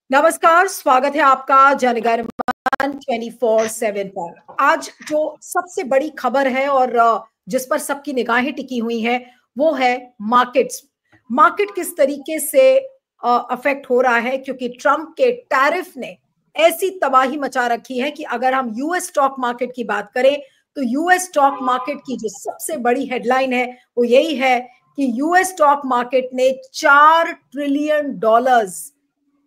नमस्कार, स्वागत है आपका जनगणमन 24/7 पर। आज जो सबसे बड़ी खबर है और जिस पर सबकी निगाहें टिकी हुई हैं वो है मार्केट्स। मार्केट किस तरीके से अफेक्ट हो रहा है, क्योंकि ट्रंप के टैरिफ ने ऐसी तबाही मचा रखी है कि अगर हम यूएस स्टॉक मार्केट की बात करें तो यूएस स्टॉक मार्केट की जो सबसे बड़ी हेडलाइन है वो यही है कि यूएस स्टॉक मार्केट ने $4 ट्रिलियन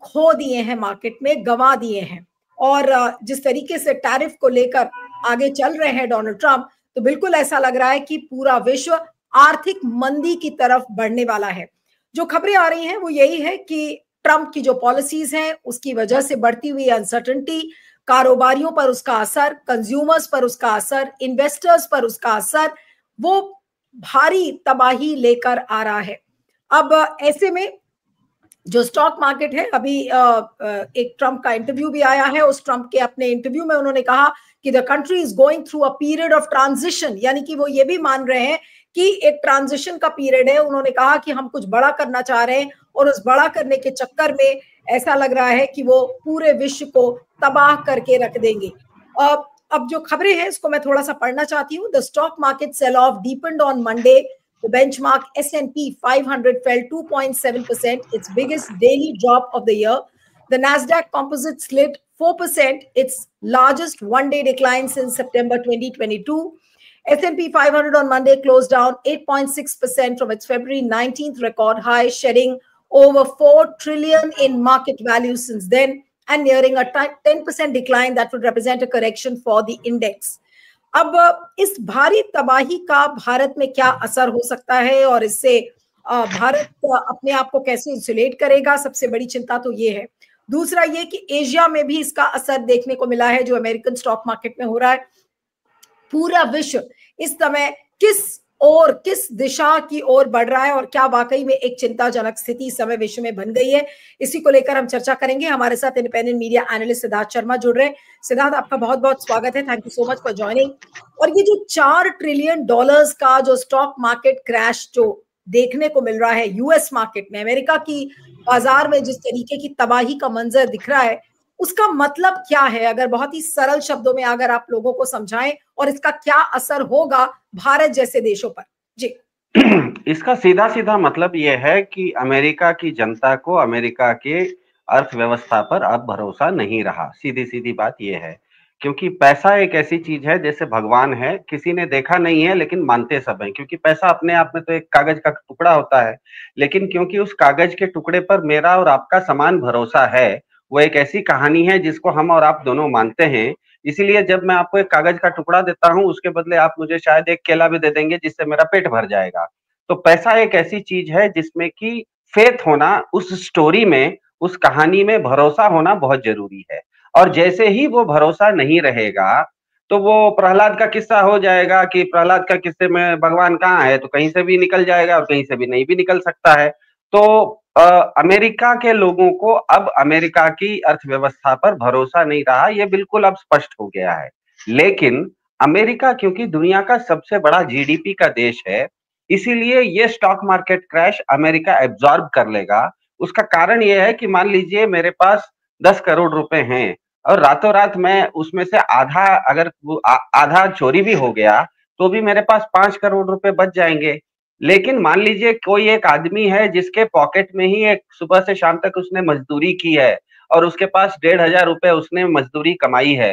खो दिए हैं, मार्केट में गंवा दिए हैं। और जिस तरीके से टैरिफ को लेकर आगे चल रहे हैं डोनाल्ड ट्रंप, तो बिल्कुल ऐसा लग रहा है कि पूरा विश्व आर्थिक मंदी की तरफ बढ़ने वाला है। जो खबरें आ रही हैं वो यही है कि ट्रंप की जो पॉलिसीज हैं उसकी वजह से बढ़ती हुई अनसर्टेनिटी, कारोबारियों पर उसका असर, कंज्यूमर्स पर उसका असर, इन्वेस्टर्स पर उसका असर, वो भारी तबाही लेकर आ रहा है। अब ऐसे में जो स्टॉक मार्केट है, अभी एक ट्रंप का इंटरव्यू भी आया है। उस ट्रंप के अपने इंटरव्यू में उन्होंने कहा कि the country is going through a period of transition, यानी कि वो ये भी मान रहे हैं कि एक ट्रांजिशन का पीरियड है। उन्होंने कहा कि हम कुछ बड़ा करना चाह रहे हैं और उस बड़ा करने के चक्कर में ऐसा लग रहा है कि वो पूरे विश्व को तबाह करके रख देंगे। अब जो खबरें हैं इसको मैं थोड़ा सा पढ़ना चाहती हूँ। The stock market sell off depend on Monday. The benchmark S&P 500 fell 2.7%, its biggest daily drop of the year. The Nasdaq Composite slid 4%, its largest one-day decline since September 2022. S&P 500 on Monday closed down 8.6% from its February 19th record high, shedding over 4 trillion in market value since then and nearing a 10% decline that would represent a correction for the index. अब इस भारी तबाही का भारत में क्या असर हो सकता है और इससे भारत अपने आप को कैसे इंसुलेट करेगा, सबसे बड़ी चिंता तो ये है। दूसरा ये कि एशिया में भी इसका असर देखने को मिला है जो अमेरिकन स्टॉक मार्केट में हो रहा है। पूरा विश्व इस समय किस दिशा की ओर बढ़ रहा है और क्या वाकई में एक चिंताजनक स्थिति इस समय विश्व में बन गई है, इसी को लेकर हम चर्चा करेंगे। हमारे साथ independent media analyst Siddharth Sharma जुड़ रहे हैं। सिद्धार्थ, आपका बहुत बहुत स्वागत है, thank you so much for joining. और ये जो $4 ट्रिलियन का जो स्टॉक मार्केट क्रैश जो देखने को मिल रहा है यूएस मार्केट में, अमेरिका की बाजार में जिस तरीके की तबाही का मंजर दिख रहा है, उसका मतलब क्या है? अगर बहुत ही सरल शब्दों में अगर आप लोगों को समझाएं, और इसका क्या असर होगा भारत जैसे देशों पर? जी। इसका सीधा सीधा मतलब यह है कि अमेरिका की जनता को अमेरिका के अर्थव्यवस्था पर अब भरोसा नहीं रहा। सीधी सीधी बात यह है, क्योंकि पैसा एक ऐसी चीज है जैसे भगवान है, किसी ने देखा नहीं है लेकिन मानते सब हैं। क्योंकि पैसा अपने आप में तो एक कागज का टुकड़ा होता है, लेकिन क्योंकि उस कागज के टुकड़े पर मेरा और आपका समान भरोसा है, वो एक ऐसी कहानी है जिसको हम और आप दोनों मानते हैं। इसीलिए जब मैं आपको एक कागज का टुकड़ा देता हूं, उसके बदले आप मुझे शायद एक केला भी दे देंगे जिससे मेरा पेट भर जाएगा। तो पैसा एक ऐसी चीज है जिसमें कि फेथ होना, उस स्टोरी में, उस कहानी में भरोसा होना बहुत जरूरी है। और जैसे ही वो भरोसा नहीं रहेगा तो वो प्रहलाद का किस्सा हो जाएगा कि प्रहलाद का किस्से में भगवान कहाँ है, तो कहीं से भी निकल जाएगा और कहीं से भी नहीं भी निकल सकता है। तो अमेरिका के लोगों को अब अमेरिका की अर्थव्यवस्था पर भरोसा नहीं रहा, ये बिल्कुल अब स्पष्ट हो गया है। लेकिन अमेरिका क्योंकि दुनिया का सबसे बड़ा जीडीपी का देश है, इसीलिए ये stock market crash America absorb कर लेगा। उसका कारण ये है कि मान लीजिए मेरे पास 10 करोड़ रुपए हैं और रातों रात मैं उसमें से आधा, अगर आधा चोरी भी हो गया तो भी मेरे पास 5 करोड़ रुपए बच जाएंगे। लेकिन मान लीजिए कोई एक आदमी है जिसके पॉकेट में ही एक सुबह से शाम तक उसने मजदूरी की है और उसके पास 1,500 रुपए उसने मजदूरी कमाई है,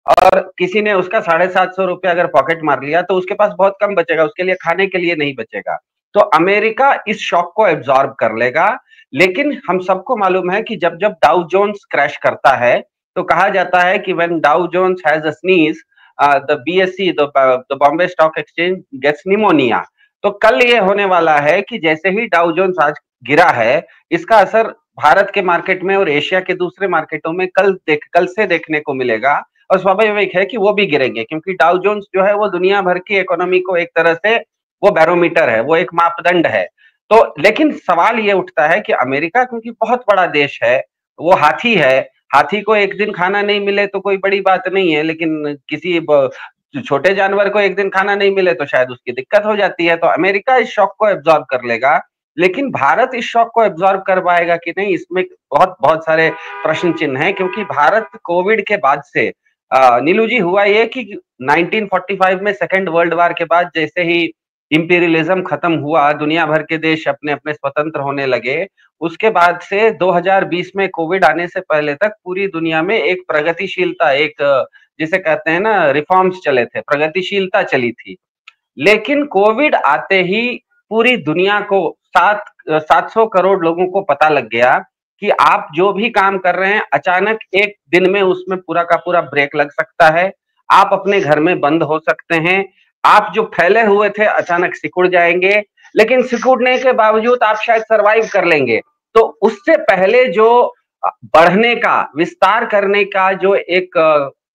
और किसी ने उसका 750 रुपए अगर पॉकेट मार लिया तो उसके पास बहुत कम बचेगा, उसके लिए खाने के लिए नहीं बचेगा। तो अमेरिका इस शॉक को एब्जॉर्ब कर लेगा। लेकिन हम सबको मालूम है कि जब जब डाउ जोन्स क्रैश करता है तो कहा जाता है कि when Dow Jones has a sneeze, the BSE, the Bombay stock exchange gets pneumonia. तो कल ये होने वाला है कि जैसे ही डाउ जोन्स आज गिरा है, इसका असर भारत के मार्केट में और एशिया के दूसरे मार्केटों में कल से देखने को मिलेगा। और स्वाभाविक है कि वो भी गिरेंगे, क्योंकि डाउ जोन्स जो है वो दुनिया भर की इकोनॉमी को एक तरह से वो बैरोमीटर है, वो एक मापदंड है। तो लेकिन सवाल ये उठता है कि अमेरिका क्योंकि बहुत बड़ा देश है, वो हाथी है, हाथी को एक दिन खाना नहीं मिले तो कोई बड़ी बात नहीं है, लेकिन किसी छोटे जानवर को एक दिन खाना नहीं मिले तो शायद उसकी दिक्कत हो जाती है। तो अमेरिका इस शॉक को एब्जॉर्ब कर लेगा, लेकिन भारत इस शॉक को एब्जॉर्ब कर पाएगा कि नहीं, इसमें बहुत बहुत सारे प्रश्न चिन्ह हैं, क्योंकि भारत कोविड के बाद से नीलू जी हुआ ये कि 1945 में सेकेंड वर्ल्ड वॉर के बाद जैसे ही इंपीरियलिज्म खत्म हुआ, दुनिया भर के देश अपने अपने स्वतंत्र होने लगे, उसके बाद से 2020 में कोविड आने से पहले तक पूरी दुनिया में एक प्रगतिशीलता, एक जिसे कहते हैं ना रिफॉर्म्स चले थे, प्रगतिशीलता चली थी। लेकिन कोविड आते ही पूरी दुनिया को 700 करोड़ लोगों को पता लग गया कि आप जो भी काम कर रहे हैं अचानक एक दिन में उसमें पूरा का पूरा ब्रेक लग सकता है, आप अपने घर में बंद हो सकते हैं, आप जो फैले हुए थे अचानक सिकुड़ जाएंगे, लेकिन सिकुड़ने के बावजूद आप शायद सरवाइव कर लेंगे। तो उससे पहले जो बढ़ने का, विस्तार करने का जो एक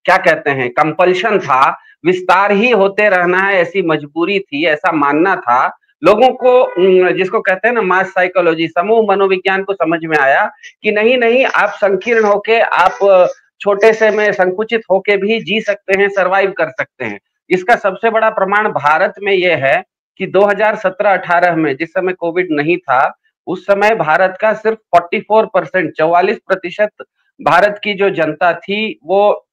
क्या कहते हैं कंपल्शन था, विस्तार ही होते रहना है ऐसी मजबूरी थी, ऐसा मानना था लोगों को, जिसको कहते हैं ना मास साइकोलॉजी, समूह मनोविज्ञान को समझ में आया कि नहीं नहीं, आप संकीर्ण होके, आप छोटे से में संकुचित होके भी जी सकते हैं, सरवाइव कर सकते हैं। इसका सबसे बड़ा प्रमाण भारत में यह है कि 2017-18 में जिस समय कोविड नहीं था, उस समय भारत का सिर्फ 44%, 44% भारत की जो जनता थी वो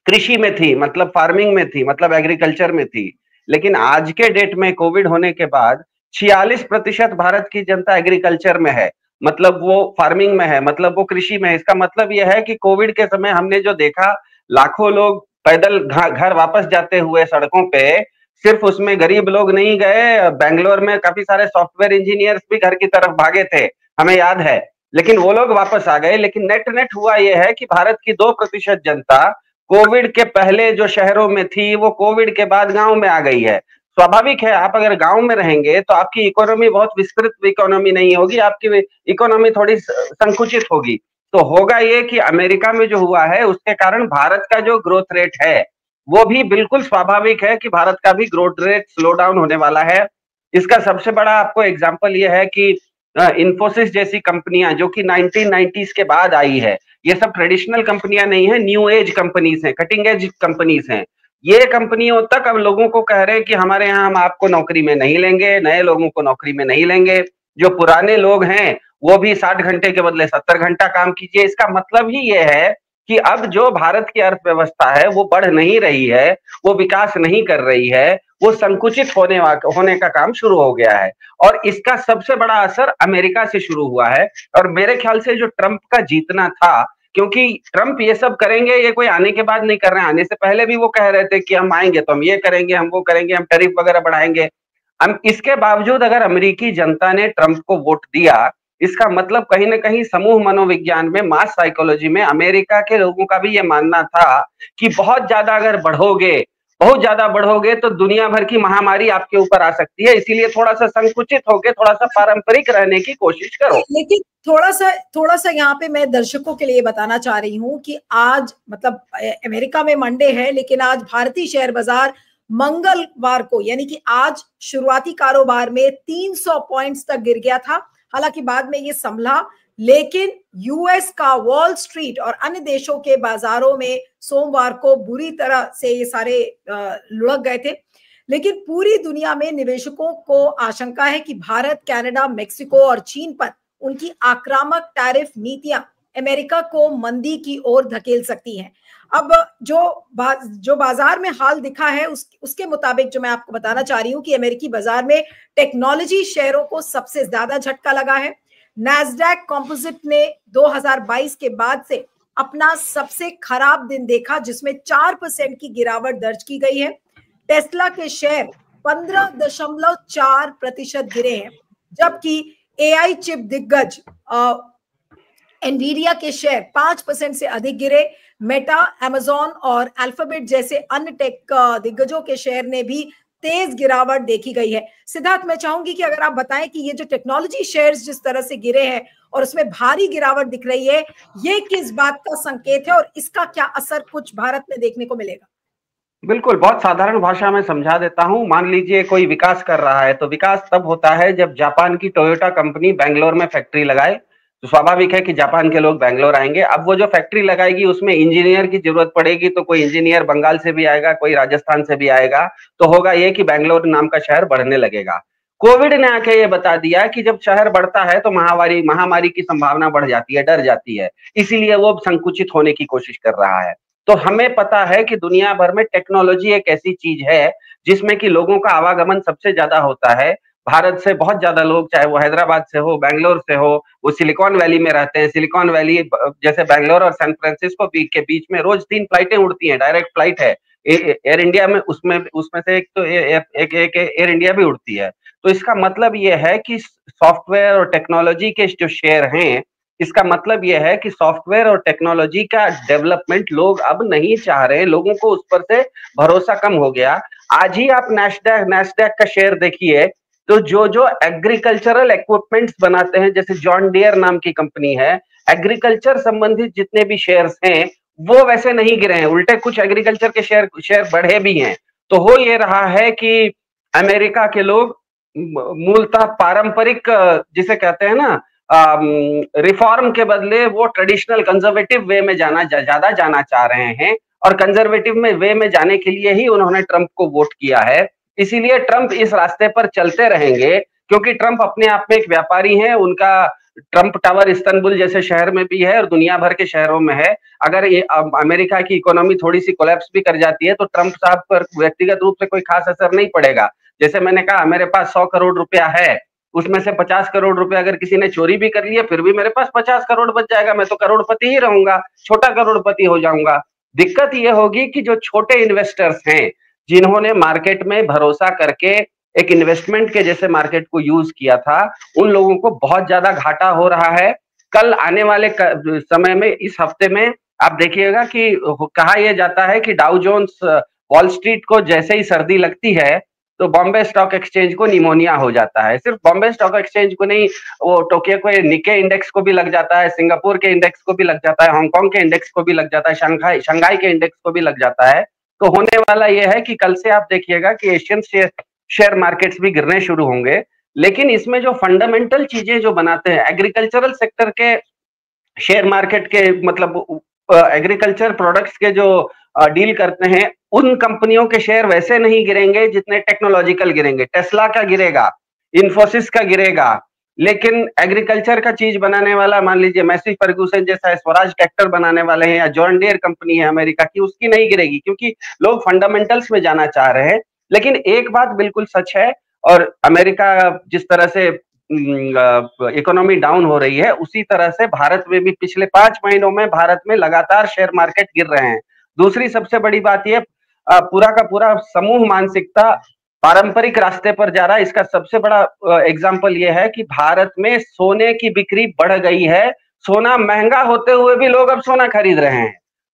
कृषि में थी, मतलब फार्मिंग में थी, मतलब एग्रीकल्चर में थी। लेकिन आज के डेट में कोविड होने के बाद 46% भारत की जनता एग्रीकल्चर में है, मतलब वो फार्मिंग में है, मतलब वो कृषि में है। इसका मतलब यह है कि कोविड के समय हमने जो देखा, लाखों लोग पैदल घर वापस जाते हुए सड़कों पे, सिर्फ उसमें गरीब लोग नहीं गए, बेंगलोर में काफी सारे सॉफ्टवेयर इंजीनियर्स भी घर की तरफ भागे थे, हमें याद है, लेकिन वो लोग वापस आ गए। लेकिन नेट नेट हुआ यह है कि भारत की 2% जनता कोविड के पहले जो शहरों में थी वो कोविड के बाद गांव में आ गई है। स्वाभाविक है, आप अगर गांव में रहेंगे तो आपकी इकोनॉमी बहुत विस्तृत इकोनॉमी नहीं होगी, आपकी इकोनॉमी थोड़ी संकुचित होगी। तो होगा ये कि अमेरिका में जो हुआ है उसके कारण भारत का जो ग्रोथ रेट है वो भी बिल्कुल स्वाभाविक है कि भारत का भी ग्रोथ रेट स्लो डाउन होने वाला है। इसका सबसे बड़ा आपको एग्जांपल ये है कि इन्फोसिस जैसी कंपनियां जो कि 1990s के बाद आई है, ये सब ट्रेडिशनल कंपनियां नहीं है, न्यू एज कंपनीज हैं, कटिंग एज कंपनीज हैं। ये कंपनियों तक अब लोगों को कह रहे हैं कि हमारे यहाँ हम आपको नौकरी में नहीं लेंगे, नए लोगों को नौकरी में नहीं लेंगे, जो पुराने लोग हैं वो भी 60 घंटे के बदले 70 घंटा काम कीजिए। इसका मतलब ही ये है कि अब जो भारत की अर्थव्यवस्था है वो बढ़ नहीं रही है, वो विकास नहीं कर रही है, वो संकुचित होने का काम शुरू हो गया है। और इसका सबसे बड़ा असर अमेरिका से शुरू हुआ है। और मेरे ख्याल से जो ट्रंप का जीतना था, क्योंकि ट्रंप ये सब करेंगे, ये कोई आने के बाद नहीं कर रहे हैं, आने से पहले भी वो कह रहे थे कि हम आएंगे तो हम ये करेंगे, हम वो करेंगे, हम टैरिफ वगैरह बढ़ाएंगे। हम इसके बावजूद अगर अमेरिकी जनता ने ट्रंप को वोट दिया, इसका मतलब कहीं ना कहीं समूह मनोविज्ञान में, मास साइकोलॉजी में अमेरिका के लोगों का भी ये मानना था कि बहुत ज्यादा बढ़ोगे तो दुनिया भर की महामारी आपके ऊपर आ सकती है, इसीलिए थोड़ा सा संकुचित होकर थोड़ा सा पारंपरिक रहने की कोशिश करो। लेकिन थोड़ा सा यहाँ पे मैं दर्शकों के लिए बताना चाह रही हूँ कि आज मतलब अमेरिका में मंडे है, लेकिन आज भारतीय शेयर बाजार मंगलवार को यानी कि आज शुरुआती कारोबार में 300 पॉइंट्स तक गिर गया था। हालांकि बाद में ये संभला, लेकिन यूएस का वॉल स्ट्रीट और अन्य देशों के बाजारों में सोमवार को बुरी तरह से ये सारे लुढ़क गए थे। लेकिन पूरी दुनिया में निवेशकों को आशंका है कि भारत, कनाडा, मेक्सिको और चीन पर उनकी आक्रामक टैरिफ नीतियां अमेरिका को मंदी की ओर धकेल सकती हैं। अब जो बाजार में हाल दिखा है उसके मुताबिक जो मैं आपको बताना चाह रही हूं कि अमेरिकी बाजार में टेक्नोलॉजी शेयरों को सबसे ज्यादा झटका लगा है। नैस्डैक कंपोजिट ने 2022 के बाद से अपना सबसे खराब दिन देखा, जिसमें 4% की गिरावट दर्ज की गई है। टेस्ला के शेयर 15.4% गिरे हैं, जबकि एआई चिप दिग्गज एनवीडिया के शेयर 5% से अधिक गिरे। मेटा, अमेजॉन और अल्फाबेट जैसे अन्य टेक दिग्गजों के शेयर ने भी तेज गिरावट देखी गई है। सिद्धार्थ, मैं चाहूंगी कि अगर आप बताएं कि ये जो टेक्नोलॉजी शेयर्स जिस तरह से गिरे हैं और उसमें भारी गिरावट दिख रही है, ये किस बात का संकेत है और इसका क्या असर कुछ भारत में देखने को मिलेगा? बिल्कुल, बहुत साधारण भाषा में समझा देता हूं। मान लीजिए कोई विकास कर रहा है, तो विकास तब होता है जब जापान की टोयोटा कंपनी बेंगलोर में फैक्ट्री लगाए, तो स्वाभाविक है कि जापान के लोग बेंगलोर आएंगे। अब वो जो फैक्ट्री लगाएगी उसमें इंजीनियर की जरूरत पड़ेगी, तो कोई इंजीनियर बंगाल से भी आएगा, कोई राजस्थान से भी आएगा, तो होगा ये कि बेंगलोर नाम का शहर बढ़ने लगेगा। कोविड ने आके ये बता दिया कि जब शहर बढ़ता है तो महामारी की संभावना बढ़ जाती है, डर जाती है, इसीलिए वो संकुचित होने की कोशिश कर रहा है। तो हमें पता है कि दुनिया भर में टेक्नोलॉजी एक ऐसी चीज है जिसमें कि लोगों का आवागमन सबसे ज्यादा होता है। भारत से बहुत ज्यादा लोग, चाहे वो हैदराबाद से हो, बैंगलोर से हो, वो सिलिकॉन वैली में रहते हैं। सिलिकॉन वैली जैसे बैंगलोर और सैन फ्रांसिस्को के बीच में रोज 3 फ्लाइटें उड़ती हैं, डायरेक्ट फ्लाइट है। एयर इंडिया में उसमें उसमें से एक तो एक एयर इंडिया भी उड़ती है। तो इसका मतलब ये है कि सॉफ्टवेयर और टेक्नोलॉजी के जो शेयर हैं, इसका मतलब ये है कि सॉफ्टवेयर और टेक्नोलॉजी का डेवलपमेंट लोग अब नहीं चाह रहे, लोगों को उस पर से भरोसा कम हो गया। आज ही आप नैस्डैक का शेयर देखिए, तो जो एग्रीकल्चरल इक्विपमेंट्स बनाते हैं, जैसे जॉन डियर नाम की कंपनी है, एग्रीकल्चर संबंधित जितने भी शेयर्स हैं वो वैसे नहीं गिरे हैं, उल्टे कुछ एग्रीकल्चर के शेयर बढ़े भी हैं। तो हो ये रहा है कि अमेरिका के लोग मूलतः पारंपरिक, जिसे कहते हैं ना, रिफॉर्म के बदले वो ट्रेडिशनल कंजर्वेटिव वे में ज्यादा जाना चाह रहे हैं, और कंजर्वेटिव में वे में जाने के लिए ही उन्होंने ट्रंप को वोट किया है। इसीलिए ट्रंप इस रास्ते पर चलते रहेंगे, क्योंकि ट्रंप अपने आप में एक व्यापारी हैं। उनका ट्रंप टावर इस्तांबुल जैसे शहर में भी है और दुनिया भर के शहरों में है। अगर ये अमेरिका की इकोनॉमी थोड़ी सी कोलैप्स भी कर जाती है तो ट्रंप साहब पर व्यक्तिगत रूप से कोई खास असर नहीं पड़ेगा। जैसे मैंने कहा, मेरे पास 100 करोड़ रुपया है, उसमें से 50 करोड़ रुपया अगर किसी ने चोरी भी कर लिया, फिर भी मेरे पास 50 करोड़ बच जाएगा, मैं तो करोड़पति ही रहूंगा, छोटा करोड़पति हो जाऊंगा। दिक्कत ये होगी कि जो छोटे इन्वेस्टर्स हैं, जिन्होंने मार्केट में भरोसा करके एक इन्वेस्टमेंट के जैसे मार्केट को यूज किया था, उन लोगों को बहुत ज्यादा घाटा हो रहा है। कल आने वाले समय में, इस हफ्ते में आप देखिएगा कि कहा यह जाता है कि डाउ जोन्स, वॉल स्ट्रीट को जैसे ही सर्दी लगती है तो बॉम्बे स्टॉक एक्सचेंज को निमोनिया हो जाता है। सिर्फ बॉम्बे स्टॉक एक्सचेंज को नहीं, वो टोक्यो के निक्के इंडेक्स को भी लग जाता है, सिंगापुर के इंडेक्स को भी लग जाता है, हांगकांग के इंडेक्स को भी लग जाता है, शंघाई के इंडेक्स को भी लग जाता है। तो होने वाला यह है कि कल से आप देखिएगा कि एशियन शेयर मार्केट्स भी गिरने शुरू होंगे। लेकिन इसमें जो फंडामेंटल चीजें जो बनाते हैं, एग्रीकल्चरल सेक्टर के शेयर मार्केट के, मतलब एग्रीकल्चर प्रोडक्ट्स के जो डील करते हैं, उन कंपनियों के शेयर वैसे नहीं गिरेंगे जितने टेक्नोलॉजिकल गिरेंगे। टेस्ला का गिरेगा, इन्फोसिस का गिरेगा, लेकिन एग्रीकल्चर का चीज बनाने वाला, मान लीजिए मैसी फर्गूसन जैसा स्वराज ट्रैक्टर बनाने वाले हैं, या जॉन डियर कंपनी है अमेरिका की, उसकी नहीं गिरेगी, क्योंकि लोग फंडामेंटल्स में जाना चाह रहे हैं। लेकिन एक बात बिल्कुल सच है, और अमेरिका जिस तरह से इकोनॉमी डाउन हो रही है, उसी तरह से भारत में भी पिछले 5 महीनों में भारत में लगातार शेयर मार्केट गिर रहे हैं। दूसरी सबसे बड़ी बात यह, पूरा का पूरा समूह मानसिकता पारंपरिक रास्ते पर जा रहा है। इसका सबसे बड़ा एग्जाम्पल यह है कि भारत में सोने की बिक्री बढ़ गई है। सोना महंगा होते हुए भी लोग अब सोना खरीद रहे हैं।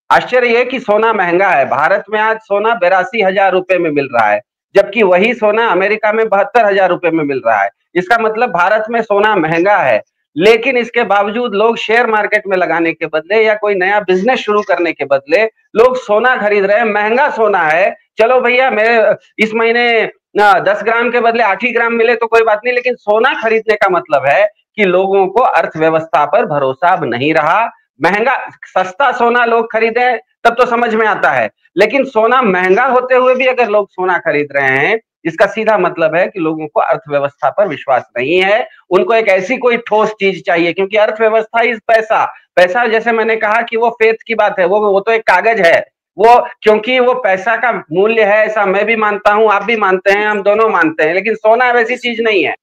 आश्चर्य यह कि सोना महंगा है, भारत में आज सोना 82,000 रुपए में मिल रहा है, जबकि वही सोना अमेरिका में 72,000 रुपए में मिल रहा है। इसका मतलब भारत में सोना महंगा है, लेकिन इसके बावजूद लोग शेयर मार्केट में लगाने के बदले या कोई नया बिजनेस शुरू करने के बदले लोग सोना खरीद रहे हैं। महंगा सोना है, चलो भैया, मेरे इस महीने 10 ग्राम के बदले 8 ही ग्राम मिले तो कोई बात नहीं, लेकिन सोना खरीदने का मतलब है कि लोगों को अर्थव्यवस्था पर भरोसा अब नहीं रहा। महंगा, सस्ता सोना लोग खरीदे तब तो समझ में आता है, लेकिन सोना महंगा होते हुए भी अगर लोग सोना खरीद रहे हैं, इसका सीधा मतलब है कि लोगों को अर्थव्यवस्था पर विश्वास नहीं है। उनको एक ऐसी कोई ठोस चीज चाहिए, क्योंकि अर्थव्यवस्था इज पैसा। पैसा, जैसे मैंने कहा कि वो फेथ की बात है, वो तो एक कागज है। वो, क्योंकि वो पैसा का मूल्य है, ऐसा मैं भी मानता हूं, आप भी मानते हैं, हम दोनों मानते हैं, लेकिन सोना वैसी चीज नहीं है।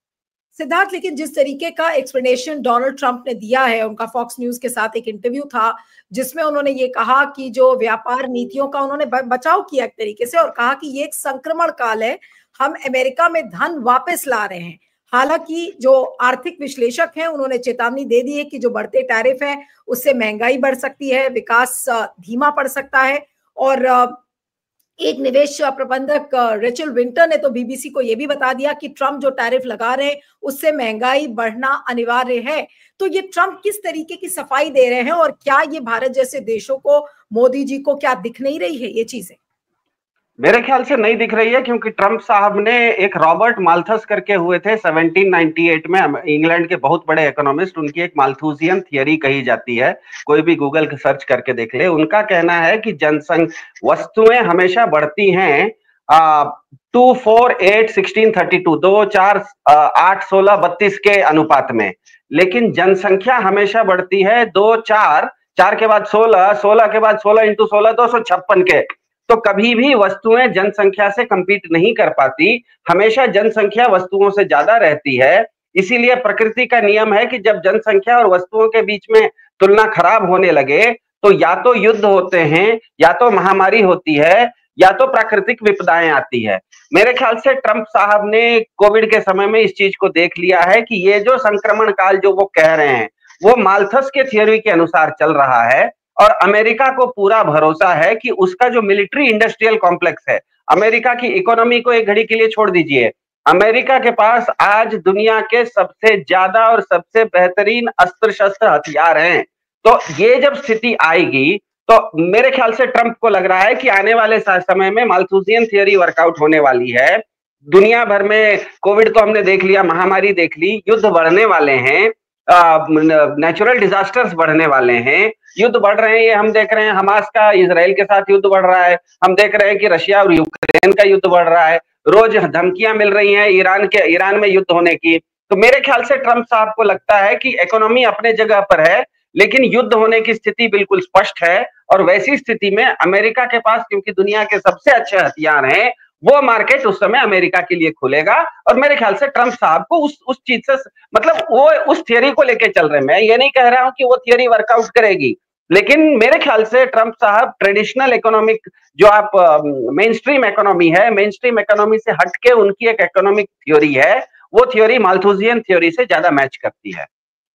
सिद्धार्थ, लेकिन जिस तरीके का एक्सप्लेनेशन डोनाल्ड ट्रंप ने दिया है, उनका फॉक्स न्यूज के साथ एक इंटरव्यू था जिसमें उन्होंने ये कहा कि जो व्यापार नीतियों का उन्होंने बचाव किया एक तरीके से, और कहा कि ये एक संक्रमण काल है, हम अमेरिका में धन वापस ला रहे हैं। हालांकि जो आर्थिक विश्लेषक हैं उन्होंने चेतावनी दे दी है कि जो बढ़ते टैरिफ हैं उससे महंगाई बढ़ सकती है, विकास धीमा पड़ सकता है। और एक निवेश प्रबंधक रेचल विंटर ने तो बीबीसी को यह भी बता दिया कि ट्रंप जो टैरिफ लगा रहे हैं उससे महंगाई बढ़ना अनिवार्य है। तो ये ट्रंप किस तरीके की सफाई दे रहे हैं, और क्या ये भारत जैसे देशों को, मोदी जी को क्या दिख नहीं रही है ये चीजें? मेरे ख्याल से नहीं दिख रही है, क्योंकि ट्रंप साहब ने, एक रॉबर्ट माल्थस करके हुए थे 1798 में, इंग्लैंड के बहुत बड़े इकोनॉमिस्ट, उनकी एक माल्थुसियन थियरी कही जाती है, कोई भी गूगल सर्च करके देख ले। उनका कहना है कि वस्तुएं हमेशा बढ़ती हैं 2, 4, 8, 16, 32, 2, 4, 8, 16, 32 के अनुपात में। लेकिन जनसंख्या हमेशा बढ़ती है 2, 4, 4 के बाद 16, 16 के बाद 16 इंटू 16, 256 के। तो कभी भी वस्तुएं जनसंख्या से कंपीट नहीं कर पाती, हमेशा जनसंख्या वस्तुओं से ज्यादा रहती है। इसीलिए प्रकृति का नियम है कि जब जनसंख्या और वस्तुओं के बीच में तुलना खराब होने लगे, तो या तो युद्ध होते हैं, या तो महामारी होती है, या तो प्राकृतिक विपदाएं आती है। मेरे ख्याल से ट्रंप साहब ने कोविड के समय में इस चीज को देख लिया है कि ये जो संक्रमण काल जो वो कह रहे हैं, वो माल्थस के थ्योरी के अनुसार चल रहा है। और अमेरिका को पूरा भरोसा है कि उसका जो मिलिट्री इंडस्ट्रियल कॉम्प्लेक्स है, अमेरिका की इकोनॉमी को एक घड़ी के लिए छोड़ दीजिए, अमेरिका के पास आज दुनिया के सबसे ज्यादा और सबसे बेहतरीन अस्त्र शस्त्र हथियार हैं। तो ये जब स्थिति आएगी, तो मेरे ख्याल से ट्रंप को लग रहा है कि आने वाले समय में माल्थुसियन थियरी वर्कआउट होने वाली है। दुनिया भर में कोविड तो हमने देख लिया, महामारी देख ली, युद्ध बढ़ने वाले हैं, नेचुरल डिजास्टर्स बढ़ने वाले हैं, युद्ध बढ़ रहे हैं। ये हम देख रहे हैं, हमास का इजराइल के साथ युद्ध बढ़ रहा है, हम देख रहे हैं कि रशिया और यूक्रेन का युद्ध बढ़ रहा है, रोज धमकियां मिल रही हैं ईरान में युद्ध होने की। तो मेरे ख्याल से ट्रंप साहब को लगता है कि इकोनॉमी अपने जगह पर है, लेकिन युद्ध होने की स्थिति बिल्कुल स्पष्ट है। और वैसी स्थिति में अमेरिका के पास, क्योंकि दुनिया के सबसे अच्छे हथियार हैं, वो मार्केट उस समय अमेरिका के लिए खुलेगा। और मेरे ख्याल से ट्रंप साहब को उस चीज से, मतलब वो उस थियरी को लेके चल रहे हैं। मैं ये नहीं कह रहा हूं कि वो थियरी वर्कआउट करेगी, लेकिन मेरे ख्याल से ट्रंप साहब ट्रेडिशनल इकोनॉमिक, जो आप मेन स्ट्रीम इकोनॉमी है, मेन स्ट्रीम इकोनॉमी से हटके उनकी एक इकोनॉमिक थ्योरी है, वो थ्योरी माल्थुसियन थ्योरी से ज्यादा मैच करती है।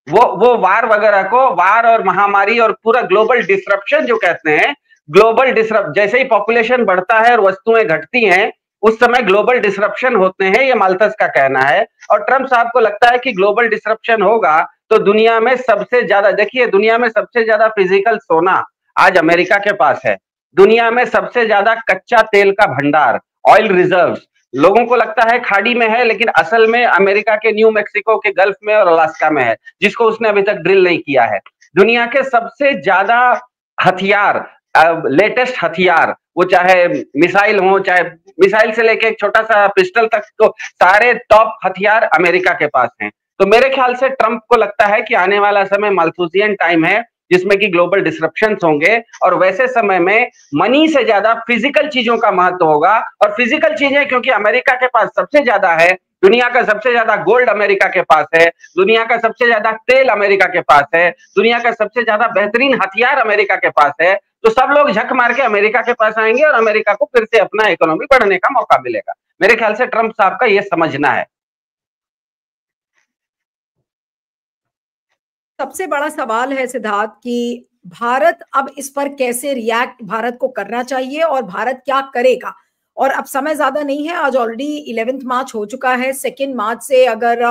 वो वार वगैरह को, वार और महामारी और पूरा ग्लोबल डिसरप्शन जो कहते हैं, ग्लोबल डिसरप्ट, जैसे ही पॉपुलेशन बढ़ता है और वस्तुएं घटती हैं, उस समय ग्लोबल डिसरप्शन होते हैं, ये माल्थस का कहना है। और ट्रंप साहब को लगता है कि ग्लोबल डिसरप्शन होगा तो दुनिया में सबसे ज्यादा, देखिए दुनिया में सबसे ज्यादा फिजिकल सोना आज अमेरिका के पास है, दुनिया में सबसे ज्यादा कच्चा तेल का भंडार, ऑयल रिजर्व्स लोगों को लगता है खाड़ी में है, लेकिन असल में अमेरिका के न्यू मैक्सिको के गल्फ में और अलास्का में है, जिसको उसने अभी तक ड्रिल नहीं किया है। दुनिया के सबसे ज्यादा हथियार, लेटेस्ट हथियार, वो चाहे मिसाइल हो, चाहे मिसाइल से लेके एक छोटा सा पिस्टल तक, तो सारे टॉप हथियार अमेरिका के पास हैं। तो मेरे ख्याल से ट्रंप को लगता है कि आने वाला समय माल्थुसियन टाइम है, जिसमें कि ग्लोबल डिसरप्शंस होंगे, और वैसे समय में मनी से ज्यादा फिजिकल चीजों का महत्व होगा। और फिजिकल चीजें क्योंकि अमेरिका के पास सबसे ज्यादा है, दुनिया का सबसे ज्यादा गोल्ड अमेरिका के पास है, दुनिया का सबसे ज्यादा तेल अमेरिका के पास है, दुनिया का सबसे ज्यादा बेहतरीन हथियार अमेरिका के पास है, तो सब लोग झक मार के अमेरिका के पास आएंगे और अमेरिका को फिर से अपना इकोनॉमी बढ़ने का मौका मिलेगा। मेरे ख्याल से ट्रंप साहब का यह समझना है। सबसे बड़ा सवाल है सिद्धार्थ कि भारत अब इस पर कैसे रिएक्ट भारत को करना चाहिए और भारत क्या करेगा। और अब समय ज्यादा नहीं है, आज ऑलरेडी 11 मार्च हो चुका है, 2 मार्च से अगर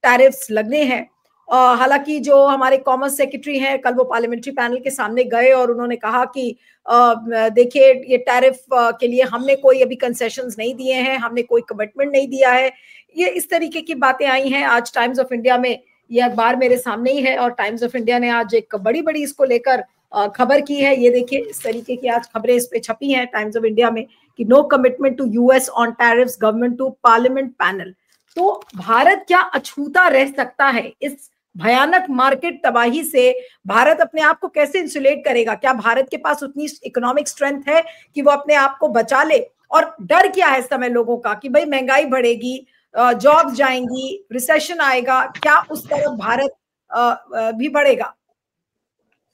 टैरिफ्स लगने हैं। हालांकि जो हमारे कॉमर्स सेक्रेटरी हैं, कल वो पार्लियामेंट्री पैनल के सामने गए और उन्होंने कहा कि देखिए ये टैरिफ के लिए हमने कोई अभी कंसेशंस नहीं दिए हैं, हमने कोई कमिटमेंट नहीं दिया है। ये इस तरीके की बातें आई हैं। आज टाइम्स ऑफ इंडिया में ये अखबार मेरे सामने ही है और टाइम्स ऑफ इंडिया ने आज एक बड़ी बड़ी इसको लेकर खबर की है। ये देखिए इस तरीके की आज खबरें इस पे छपी हैं टाइम्स ऑफ इंडिया में कि no commitment to US on tariffs, government to parliament panel. तो भारत क्या अछूता रह सकता है इस भयानक मार्केट तबाही से? भारत अपने आप को कैसे इंसुलेट करेगा? क्या भारत के पास उतनी इकोनॉमिक स्ट्रेंथ है कि वो अपने आप को बचा ले? और डर क्या है इस समय लोगों का कि भाई महंगाई बढ़ेगी, जॉब्स जाएंगी, रिसेशन आएगा, क्या उस तरफ भारत भी बढ़ेगा?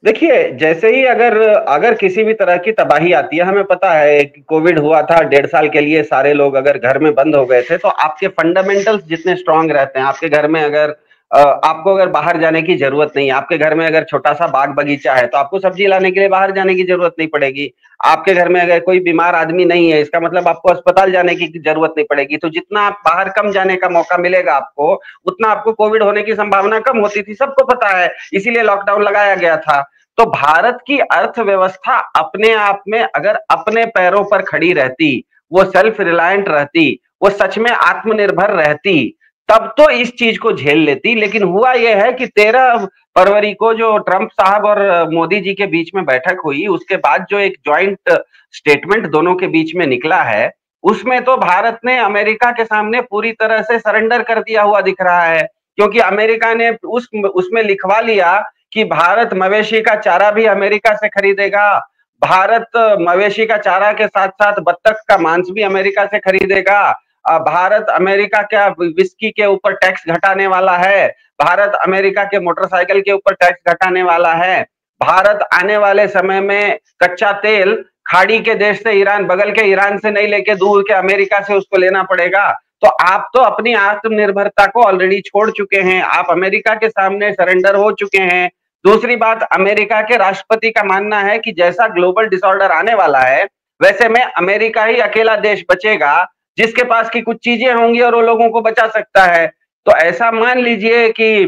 देखिए, जैसे ही अगर किसी भी तरह की तबाही आती है, हमें पता है कि कोविड हुआ था 1.5 साल के लिए, सारे लोग अगर घर में बंद हो गए थे, तो आपके फंडामेंटल्स जितने स्ट्रांग रहते हैं, आपके घर में अगर आपको अगर बाहर जाने की जरूरत नहीं है, आपके घर में अगर छोटा सा बाग बगीचा है, तो आपको सब्जी लाने के लिए बाहर जाने की जरूरत नहीं पड़ेगी। आपके घर में अगर कोई बीमार आदमी नहीं है, इसका मतलब आपको अस्पताल जाने की जरूरत नहीं पड़ेगी। तो जितना आप बाहर कम जाने का मौका मिलेगा आपको, उतना आपको कोविड होने की संभावना कम होती थी, सबको पता है, इसीलिए लॉकडाउन लगाया गया था। तो भारत की अर्थव्यवस्था अपने आप में अगर अपने पैरों पर खड़ी रहती, वो सेल्फ रिलायंट रहती, वो सच में आत्मनिर्भर रहती, तब तो इस चीज को झेल लेती। लेकिन हुआ यह है कि 13 फरवरी को जो ट्रंप साहब और मोदी जी के बीच में बैठक हुई, उसके बाद जो एक ज्वाइंट स्टेटमेंट दोनों के बीच में निकला है, उसमें तो भारत ने अमेरिका के सामने पूरी तरह से सरेंडर कर दिया हुआ दिख रहा है, क्योंकि अमेरिका ने उसमें लिखवा लिया कि भारत मवेशी का चारा भी अमेरिका से खरीदेगा, भारत मवेशी का चारा के साथ साथ बत्तख का मांस भी अमेरिका से खरीदेगा, भारत अमेरिका का विस्की के ऊपर टैक्स घटाने वाला है, भारत अमेरिका के मोटरसाइकिल के ऊपर टैक्स घटाने वाला है, भारत आने वाले समय में कच्चा तेल खाड़ी के देश से, ईरान, बगल के ईरान से नहीं लेके दूर के अमेरिका से उसको लेना पड़ेगा। तो आप तो अपनी आत्मनिर्भरता को ऑलरेडी छोड़ चुके हैं, आप अमेरिका के सामने सरेंडर हो चुके हैं। दूसरी बात, अमेरिका के राष्ट्रपति का मानना है कि जैसा ग्लोबल डिसऑर्डर आने वाला है, वैसे में अमेरिका ही अकेला देश बचेगा जिसके पास की कुछ चीजें होंगी और वो लोगों को बचा सकता है। तो ऐसा मान लीजिए कि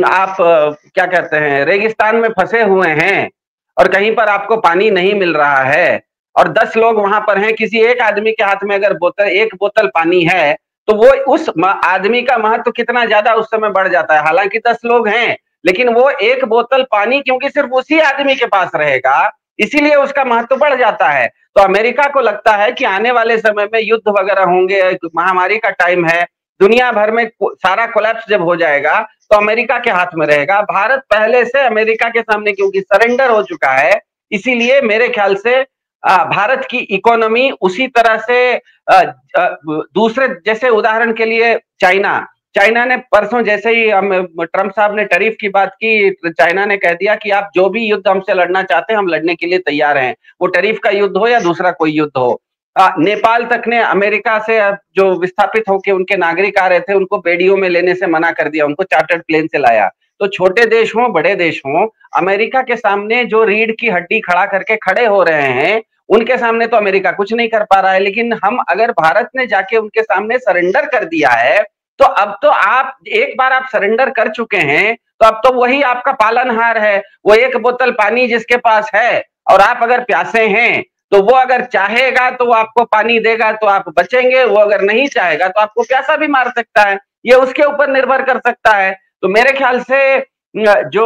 आप क्या कहते हैं, रेगिस्तान में फंसे हुए हैं और कहीं पर आपको पानी नहीं मिल रहा है और 10 लोग वहां पर हैं, किसी एक आदमी के हाथ में अगर एक बोतल पानी है, तो वो उस आदमी का महत्व कितना ज्यादा उस समय बढ़ जाता है। हालांकि 10 लोग हैं, लेकिन वो एक बोतल पानी क्योंकि सिर्फ उसी आदमी के पास रहेगा, इसीलिए उसका महत्व बढ़ जाता है। तो अमेरिका को लगता है कि आने वाले समय में युद्ध वगैरह होंगे, महामारी का टाइम है, दुनिया भर में सारा कोलैप्स जब हो जाएगा तो अमेरिका के हाथ में रहेगा। भारत पहले से अमेरिका के सामने क्योंकि सरेंडर हो चुका है, इसीलिए मेरे ख्याल से भारत की इकोनॉमी उसी तरह से दूसरे, जैसे उदाहरण के लिए चाइना ने परसों जैसे ही ट्रंप साहब ने टैरिफ की बात की, चाइना ने कह दिया कि आप जो भी युद्ध हमसे लड़ना चाहते हैं हम लड़ने के लिए तैयार हैं, वो टैरिफ का युद्ध हो या दूसरा कोई युद्ध हो। नेपाल तक ने अमेरिका से जो विस्थापित होकर उनके नागरिक आ रहे थे उनको बेड़ियों में लेने से मना कर दिया, उनको चार्टर्ड प्लेन से लाया। तो छोटे देश हों बड़े देश हों, अमेरिका के सामने जो रीढ़ की हड्डी खड़ा करके खड़े हो रहे हैं, उनके सामने तो अमेरिका कुछ नहीं कर पा रहा है। लेकिन हम अगर भारत ने जाके उनके सामने सरेंडर कर दिया है, तो अब तो आप एक बार आप सरेंडर कर चुके हैं, तो अब तो वही आपका पालनहार है। वो एक बोतल पानी जिसके पास है और आप अगर प्यासे हैं, तो वो अगर चाहेगा तो वो आपको पानी देगा तो आप बचेंगे, वो अगर नहीं चाहेगा तो आपको प्यासा भी मार सकता है, ये उसके ऊपर निर्भर कर सकता है। तो मेरे ख्याल से जो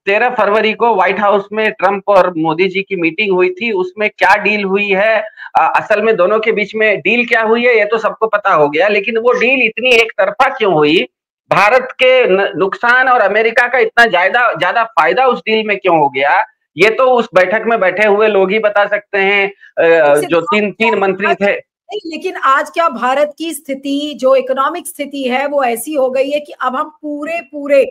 13 फरवरी को व्हाइट हाउस में ट्रंप और मोदी जी की मीटिंग हुई थी, उसमें क्या डील हुई है, असल में दोनों के बीच में डील क्या हुई है ये तो सबको पता हो गया, लेकिन वो डील इतनी एक तरफा क्यों हुई, भारत के नुकसान और अमेरिका का इतना ज्यादा फायदा उस डील में क्यों हो गया, ये तो उस बैठक में बैठे हुए लोग ही बता सकते हैं, जो तीन मंत्री थे। नहीं, लेकिन आज क्या भारत की स्थिति, जो इकोनॉमिक स्थिति है वो ऐसी हो गई है कि अब हम पूरे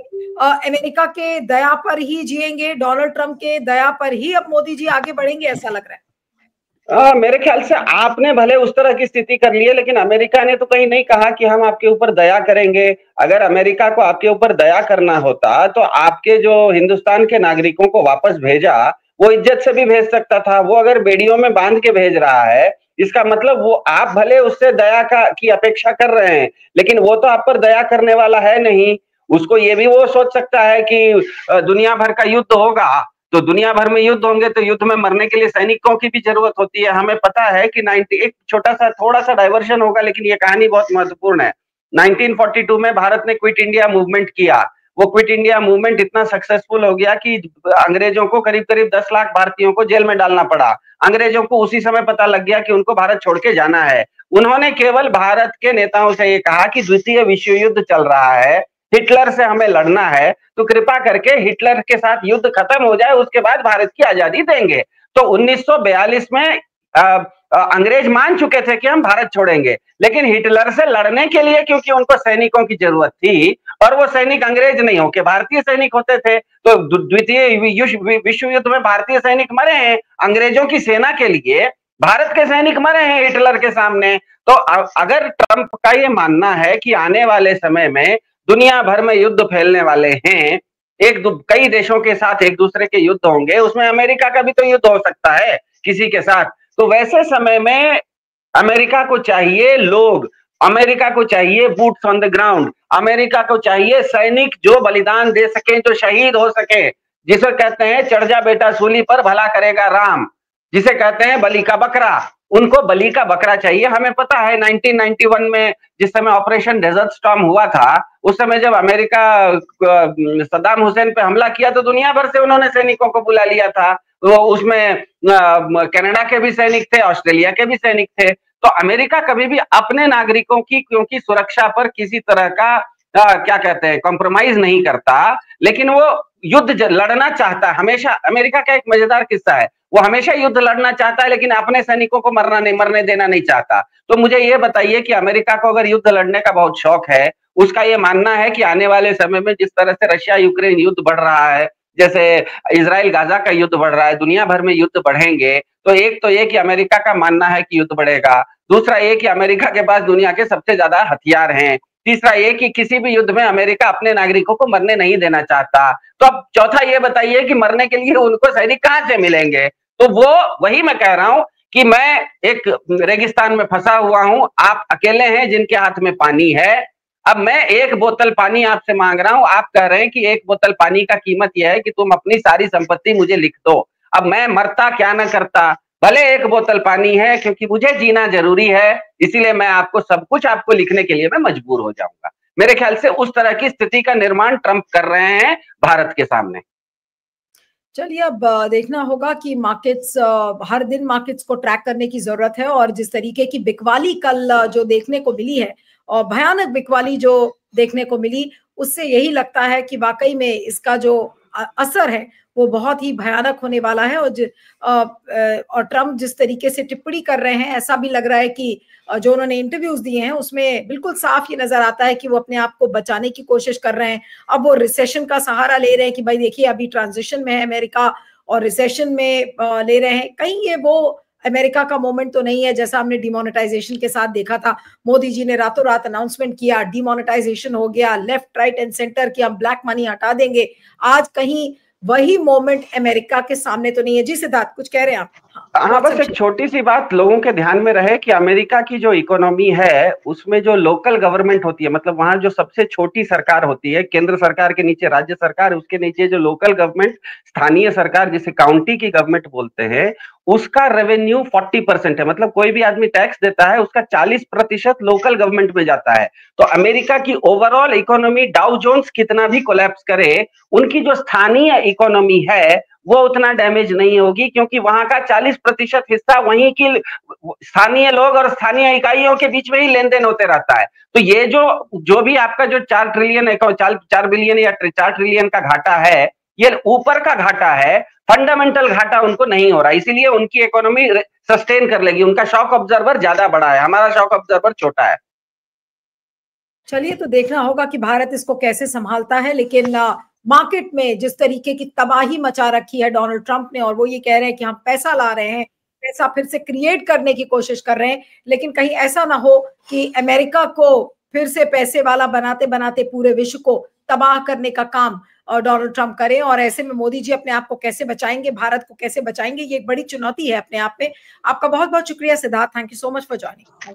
अमेरिका के दया पर ही जिएंगे, डोनाल्ड ट्रंप के दया पर ही अब मोदी जी आगे बढ़ेंगे, ऐसा लग रहा है। मेरे ख्याल से आपने भले उस तरह की स्थिति कर ली है, लेकिन अमेरिका ने तो कहीं नहीं कहा कि हम आपके ऊपर दया करेंगे। अगर अमेरिका को आपके ऊपर दया करना होता तो आपके जो हिंदुस्तान के नागरिकों को वापस भेजा, वो इज्जत से भी भेज सकता था। वो अगर बेड़ियों में बांध के भेज रहा है, इसका मतलब वो आप भले उससे दया की अपेक्षा कर रहे हैं, लेकिन वो तो आप पर दया करने वाला है नहीं। उसको ये भी वो सोच सकता है कि दुनिया भर का युद्ध होगा, तो दुनिया भर में युद्ध होंगे तो युद्ध में मरने के लिए सैनिकों की भी जरूरत होती है। हमें पता है कि एक थोड़ा सा डाइवर्शन होगा, लेकिन ये कहानी बहुत महत्वपूर्ण है। 1942 में भारत ने क्विट इंडिया मूवमेंट किया। वो क्विट इंडिया मूवमेंट इतना सक्सेसफुल हो गया कि अंग्रेजों को करीब 10 लाख भारतीयों को जेल में डालना पड़ा। अंग्रेजों को उसी समय पता लग गया कि उनको भारत छोड़ के जाना है। उन्होंने केवल भारत के नेताओं से ये कहा कि द्वितीय विश्व युद्ध चल रहा है, हिटलर से हमें लड़ना है, तो कृपा करके हिटलर के साथ युद्ध खत्म हो जाए, उसके बाद भारत की आजादी देंगे। तो 1942 में अंग्रेज मान चुके थे कि हम भारत छोड़ेंगे, लेकिन हिटलर से लड़ने के लिए क्योंकि उनको सैनिकों की जरूरत थी, और वो सैनिक अंग्रेज नहीं होके भारतीय सैनिक होते थे, तो द्वितीय विश्व युद्ध में भारतीय सैनिक मरे हैं, अंग्रेजों की सेना के लिए भारत के सैनिक मरे हैं हिटलर के सामने। तो अगर ट्रंप का ये मानना है कि आने वाले समय में दुनिया भर में युद्ध फैलने वाले हैं, कई देशों के साथ एक दूसरे के युद्ध होंगे, उसमें अमेरिका का भी तो युद्ध हो सकता है किसी के साथ, तो वैसे समय में अमेरिका को चाहिए लोग, अमेरिका को चाहिए boots on the ground, America को चाहिए सैनिक जो बलिदान दे सके, जो शहीद हो सके, जिसे कहते हैं चढ़ जा बेटा सूली पर भला करेगा राम, जिसे कहते हैं बलि का बकरा। उनको बलि का बकरा चाहिए। हमें पता है 1991 में जिस समय ऑपरेशन डेजर्ट स्टॉर्म हुआ था, उस समय जब अमेरिका सद्दाम हुसैन पे हमला किया तो दुनिया भर से उन्होंने सैनिकों को बुला लिया था। वो उसमें कनाडा के भी सैनिक थे, ऑस्ट्रेलिया के भी सैनिक थे। तो अमेरिका कभी भी अपने नागरिकों की क्योंकि सुरक्षा पर किसी तरह का क्या कहते हैं कॉम्प्रोमाइज नहीं करता, लेकिन वो युद्ध लड़ना चाहता है हमेशा। अमेरिका का एक मजेदार किस्सा है, वो हमेशा युद्ध लड़ना चाहता है लेकिन अपने सैनिकों को मरने देना नहीं चाहता। तो मुझे ये बताइए कि अमेरिका को अगर युद्ध लड़ने का बहुत शौक है, उसका ये मानना है कि आने वाले समय में जिस तरह से रशिया यूक्रेन युद्ध बढ़ रहा है, जैसे इजराइल गाजा का युद्ध बढ़ रहा है, दुनिया भर में युद्ध बढ़ेंगे, तो एक तो ये कि अमेरिका का मानना है कि युद्ध बढ़ेगा, दूसरा ये कि अमेरिका के पास दुनिया के सबसे ज्यादा हथियार हैं, तीसरा ये कि किसी भी युद्ध में अमेरिका अपने नागरिकों को मरने नहीं देना चाहता। तो अब चौथा ये बताइए कि मरने के लिए उनको सैनिक कहां से मिलेंगे? तो वो वही मैं कह रहा हूं कि मैं एक रेगिस्तान में फंसा हुआ हूं, आप अकेले हैं जिनके हाथ में पानी है। अब मैं एक बोतल पानी आपसे मांग रहा हूं, आप कह रहे हैं कि एक बोतल पानी का कीमत यह है कि तुम अपनी सारी संपत्ति मुझे लिख दो। अब मैं मरता क्या ना करता, भले एक बोतल पानी है, क्योंकि मुझे जीना जरूरी है, इसीलिए मैं आपको सब कुछ आपको लिखने के लिए मैं मजबूर हो जाऊंगा। मेरे ख्याल से उस तरह की स्थिति का निर्माण ट्रंप कर रहे हैं भारत के सामने। चलिए, अब देखना होगा कि मार्केट्स, हर दिन मार्केट्स को ट्रैक करने की जरूरत है। और जिस तरीके की बिकवाली कल जो देखने को मिली है, और भयानक बिकवाली जो देखने को मिली, उससे यही लगता है कि वाकई में इसका जो असर है वो बहुत ही भयानक होने वाला है। और ट्रम्प जिस तरीके से टिप्पणी कर रहे हैं, ऐसा भी लग रहा है कि जो उन्होंने इंटरव्यूज दिए हैं उसमें बिल्कुल साफ ये नजर आता है कि वो अपने आप को बचाने की कोशिश कर रहे हैं। अब वो रिसेशन का सहारा ले रहे हैं कि भाई देखिए अभी ट्रांजिशन में है अमेरिका, और रिसेशन में ले रहे हैं। कहीं ये वो अमेरिका का मोमेंट तो नहीं है जैसा हमने डिमोनेटाइजेशन के साथ देखा था। मोदी जी ने रातों रात अनाउंसमेंट किया, डिमोनेटाइजेशन हो गया, लेफ्ट राइट एंड सेंटर की हम ब्लैक मनी हटा देंगे। आज कहीं वही मोमेंट अमेरिका के सामने तो नहीं है। जी सिद्धार्थ, कुछ कह रहे हैं आप? हाँ, बस एक छोटी सी बात लोगों के ध्यान में रहे कि अमेरिका की जो इकोनॉमी है उसमें जो लोकल गवर्नमेंट होती है, मतलब वहां जो सबसे छोटी सरकार होती है, केंद्र सरकार के नीचे राज्य सरकार, उसके नीचे जो लोकल गवर्नमेंट, स्थानीय सरकार जिसे काउंटी की गवर्नमेंट बोलते हैं, उसका रेवेन्यू 40% है। मतलब कोई भी आदमी टैक्स देता है उसका 40% लोकल गवर्नमेंट में जाता है। तो अमेरिका की ओवरऑल इकोनॉमी डाउ जोन्स कितना भी कोलैप्स करे, उनकी जो स्थानीय इकोनॉमी है वो उतना डैमेज नहीं होगी, क्योंकि वहां का 40% हिस्सा वहीं की स्थानीय लोग और स्थानीय इकाइयों के बीच में ही लेन देन होते रहता है। तो ये जो भी आपका जो 4 ट्रिलियन 4 बिलियन या 4 ट्रिलियन का घाटा है, ये ऊपर का घाटा है, फंडामेंटल घाटा उनको नहीं हो रहा, इसीलिए उनकी इकोनॉमी सस्टेन कर लेगी। उनका शॉक ऑब्जर्वर ज्यादा बड़ा है, हमारा शॉक ऑब्जर्वर छोटा है। चलिए, तो देखना होगा कि भारत इसको कैसे संभालता है। लेकिन मार्केट में जिस तरीके की तबाही मचा रखी है डोनाल्ड ट्रंप ने, और वो ये कह रहे हैं कि हम पैसा ला रहे हैं, पैसा फिर से क्रिएट करने की कोशिश कर रहे हैं, लेकिन कहीं ऐसा ना हो कि अमेरिका को फिर से पैसे वाला बनाते बनाते पूरे विश्व को तबाह करने का काम डोनाल्ड ट्रंप करें। और ऐसे में मोदी जी अपने आप को कैसे बचाएंगे, भारत को कैसे बचाएंगे, ये एक बड़ी चुनौती है अपने आप में। आपका बहुत बहुत शुक्रिया Siddharth, thank you so much for joining.